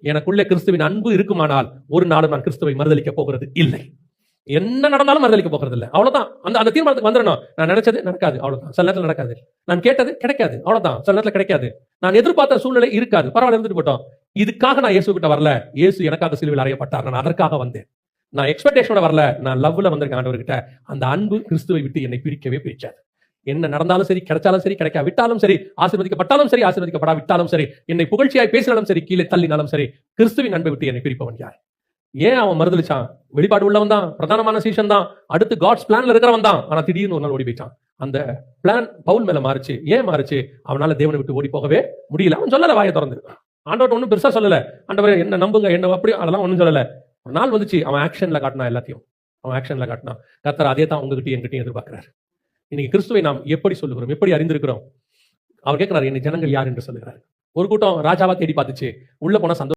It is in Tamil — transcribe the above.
எனக்குள்ளே கிறிஸ்துவின் அன்பு இருக்குமானால் ஒரு நாளும் நான் கிறிஸ்துவை மறுதலிக்க போகிறது இல்லை. என்ன நடந்தாலும் மறுதலிக்க போகிறது இல்லை. அவ்வளவுதான். அந்த தீர்மானத்துக்கு வந்துடணும். நான் நினைச்சது நடக்காது, அவ்வளவுதான். சில நேரத்தில் நடக்காது. நான் கேட்டது கிடைக்காது, அவ்வளவுதான். சில நேரத்தில் கிடைக்காது. நான் எதிர்பார்த்த சூழ்நிலை இருக்காது, பரவாயில்ல, இருந்துட்டு போட்டோம். இதுக்காக நான் இயேசு கிட்ட வரல. இயேசு எனக்காக சிலுவையில் அறையப்பட்டார், நான் அதற்காக வந்தேன். நான் எக்ஸ்பெக்டேஷனோட வரல, நான் லவ்ல வந்திருக்கேன் ஆண்டவர்கிட்ட. அந்த அன்பு கிறிஸ்துவை விட்டு என்னை பிரிக்கவே பிரிக்காது. என்ன நடந்தாலும் சரி, கிடைச்சாலும் சரி, கிடைக்கா விட்டாலும் சரி, ஆசீர்வதிக்கப்பட்டாலும் சரி, ஆசீர்வதிக்கப்படா விட்டாலும் சரி, என்னை புகழ்ச்சியாய் பேசினாலும் சரி, கீழே தள்ளினாலும் சரி, கிறிஸ்துவின் அன்பை விட்டு என்னை பிரிப்பவன் யார்? ஏன் அவன் மறுதலிச்சான்? வெளிப்பாடு உள்ளவன் தான், பிரதானமான சீஷன் தான், அடுத்து காட்ஸ் பிளான்ல இருக்கிறவன் தான். ஆனா திடீர்னு ஒரு நாள் ஓடி போயிட்டான். அந்த பிளான் பவுல் மேல மாறுச்சு. ஏன் மாறுச்சு? அவனால தேவனை விட்டு ஓடி போகவே முடியல. அவன் சொல்லல, வாயை திறந்து. ஆண்டவர் ஒன்னும் பெருசா சொல்லல, ஆண்டவரே என்ன நம்புங்க, என்ன அப்படி, அதெல்லாம் ஒன்னும் சொல்லல. ஒரு நாள் வந்துச்சு, அவன் ஆக்ஷன்ல காட்டினா, எல்லாத்தையும் அவன் ஆக்ஷன்ல காட்டினான். கர்த்தர் அதே தான் உங்ககிட்டயும் என்கிட்டயும் எதிர்பார்க்கிறார். இன்னைக்கு கிறிஸ்துவை நாம் எப்படி சொல்லுகிறோம், எப்படி அறிந்திருக்கிறோம்? அவர் கேட்கிறார், என்னை ஜனங்கள் யார் என்று சொல்லுகிறார். ஒரு கூட்டம் ராஜாவா தேடி பார்த்துச்சு, உள்ள போனா சந்தோஷம்.